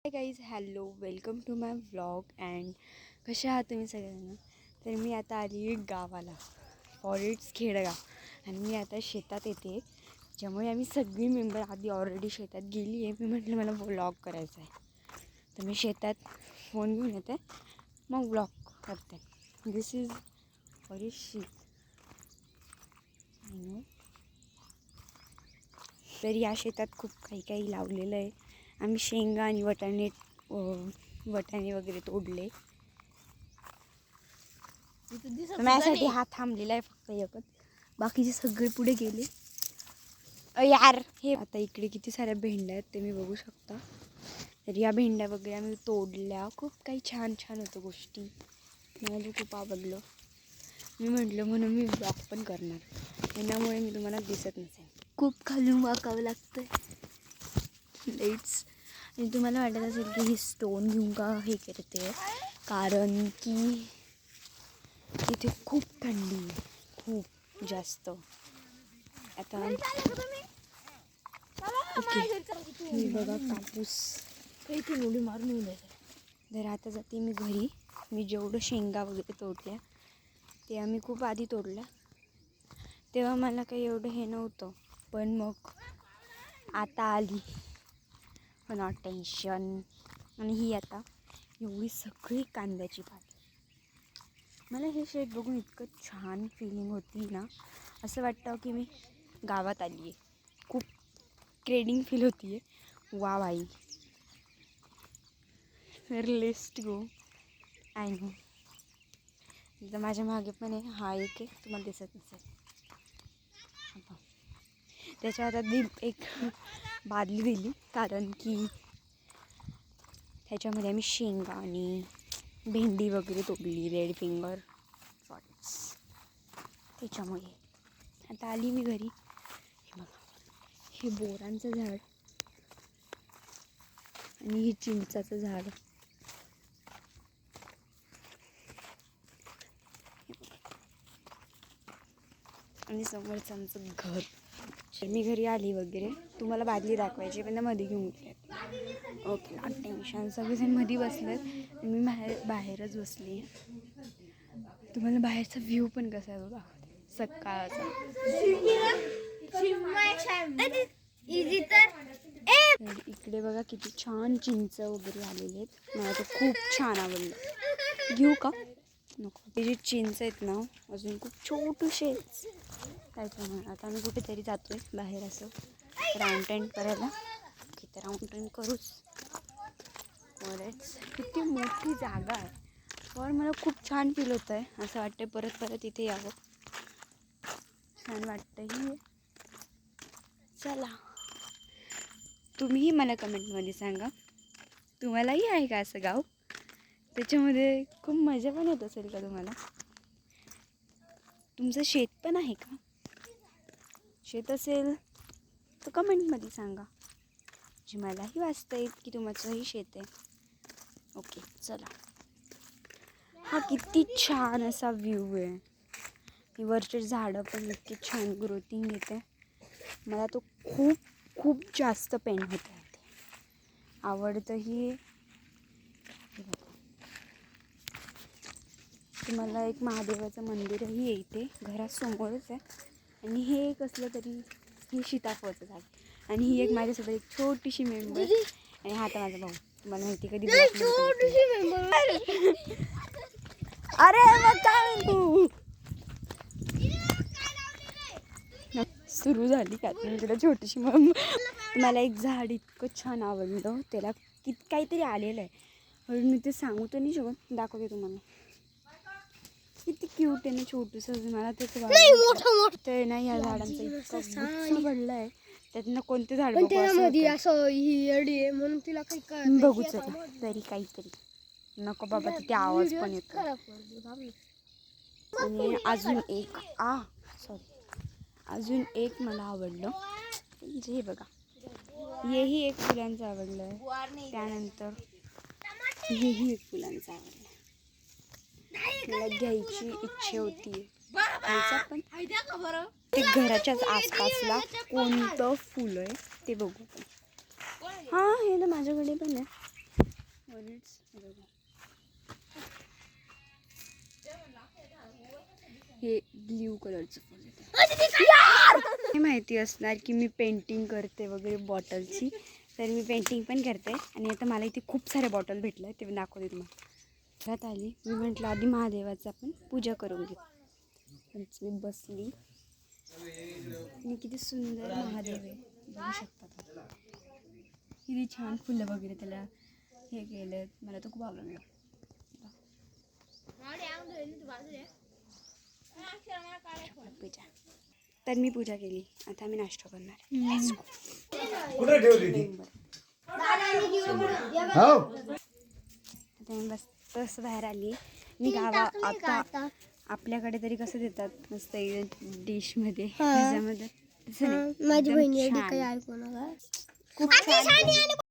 High guys, hello, welcome to my vlog. And कशा आहात तुम्ही सगळ्यांना. तर मी आता आली आहे गावाला, फॉरेस्ट खेडगाव. आणि मी आता शेतात येते, ज्यामुळे आम्ही सगळी मेंबर आधी ऑलरेडी शेतात गेली आहे. मी म्हटलं मला व्लॉग करायचा आहे, तर मी शेतात फोन घेऊन येते, मग व्लॉग करते. दिस इज फॉरेस्ट शी. तर या शेतात खूप काही काही लावलेलं आहे. आम्ही शेंगा आणि वटाणे वगैरे तोडले. माझ्यासाठी हा थांबलेला आहे फक्त एकच, बाकीचे सगळे पुढे गेले. यार हे आता इकडे किती साऱ्या भेंड्या आहेत ते मी बघू शकता. तर या भेंड्या वगैरे आम्ही तोडल्या. खूप काही छान छान होतं गोष्टी, मला जे खूप आवडलं. मी म्हटलं म्हणून मी ब्लॉग पण करणार, त्यामुळे मी तुम्हाला दिसत नसेल. खूप खालून वाकावं लागतं लाईट्स. आणि तुम्हाला वाटत असेल की ही स्टोन घेऊन का हे करते, कारण की इथे खूप थंडी आहे, खूप जास्त. आता ओके, मी बघा कापूस इथे उडी मारून येऊ. तर आता जाते मी घरी. मी जेवढं शेंगा वगैरे तोडल्या ते आम्ही खूप आधी तोडल्या, तेव्हा मला काही एवढं हे नव्हतं. पण मग आता आली, नॉट टेन्शन. आणि ही आता एवढी सगळी कांद्याची पात. मला हे शेत बघून इतकं छान फिलिंग होती ना, असं वाटतं की मी गावात आली आहे. खूप क्रेडिंग फील होती आहे. वा बाई. तर लेट्स गो. I know. तर माझ्या मागे पण आहे, हा एक आहे, तुम्हाला दिसत नसेल. त्याच्या हातात एक बादली दिली, कारण की ह्याच्यामध्ये आम्ही शेंगा आणि भेंडी वगैरे तोडली, रेड फिंगर फॉल्स. त्याच्यामुळे आता आली मी घरी. हे बघा, हे बोरांचं झाड आणि हे चिंचाचं झाड. आणि समोरचं आमचं घर. मी घरी आली वगैरे, तुम्हाला बादली दाखवायची, पण मध्ये घेऊन गेले. Okay, not tension. सगळेजण मध्ये बसलेत, मी बाहेरच बसली. तुम्हाला बाहेरचा व्ह्यू पण कसा आहे दाखवते सकाळचा. इकडे बघा किती छान चिंच वगैरे आलेले आहेत. मला तर खूप छान आवडलं. घेऊ का? नको. ते जे चिंच आहेत ना, अजून खूप छोटूशे आहेत. काय करणार आता, आम्ही कुठेतरी जातोय बाहेर असं राऊंड टेंट करायला. किती राऊंड टेंट करूच. बरेच किती मोठी जागा आहे. और मला खूप छान फील होतं आहे, असं वाटतं परत परत इथे यावं. छान वाटतंही. चला, तुम्हीही मला कमेंटमध्ये सांगा, तुम्हालाही आहे का असं गाव, त्याच्यामध्ये खूप मजा पण होत असेल का तुम्हाला. तुमचं शेत पण आहे का? शेत असेल तर कमेंटमध्ये सांगा, जे मलाही वाचता येईल की तुमचंही शेत आहे. ओके, चला. हा किती छान असा व्ह्यू आहे. वरचे झाडं पण इतकी छान ग्रोथिंग येते. मला तो खूप खूप जास्त पेन होते, आवडतंही. तुम्हाला एक महादेवाचं मंदिरही आहे इथे घरासमोरच आहे. आणि हे एक असलं तरी ही सीताफळचं झाड. आणि ही एक माझ्यासोबत एक छोटीशी मेंबर. आणि हा आता माझा भाऊ. तुम्हाला माहिती कधी छोटीशी मेंबर. अरे मग काय तू सुरू झाली का तुला छोटीशी मग. मला एक झाड इतकं छान आवडलं, त्याला काहीतरी आलेलं आहे, म्हणून मी ते सांगू तर नाही शकत. दाखवते तुम्हाला. किती क्यूट आहे ना छोटूसं. मला त्याचं ते नाही, या झाडांचं इतकं पडलं आहे. त्यातनं कोणते झाड बघू म्हणून तिला काही बघूच तरी काहीतरी नको बाबा, तिथे आवाज पण येतो. आणि अजून एक मला आवडलं, हे बघा, हेही एक फुलांचं आवडलं आहे. त्यानंतर हेही एक फुलांचं आवडलं. मला घ्यायची इच्छा होती, पण ते घराच्याच आसपासला कोणतं फुल आहे ते बघू. हां, हे ना माझ्याकडे पण आहे. बीड्स. हे ब्ल्यू कलरचं फुल आहे. माहिती असणार की मी पेंटिंग करते वगैरे बॉटलची, तर मी पेंटिंग पण करते. आणि आता मला इथे खूप सारे बॉटल भेटले, ते दाखवते तुम्हाला. घरात आली मी, म्हटलं आधी महादेवाचं आपण पूजा करून घेऊ. मी बसली आणि किती सुंदर महादेव आहे बघू शकता. किती छान फुलं वगैरे त्याला हे केलं, मला तर खूप आवडलं. पूजा तर मी पूजा केली, आता आम्ही नाश्ता करणार. कुठे ठेवली आता मी मस्त असं बाहेर आली. मी आता आपल्याकडे तरी कसं देतात मस्त डिश मध्ये, त्याच्यामध्ये माझी बहिणी काही ऐकू नका. खूप छान.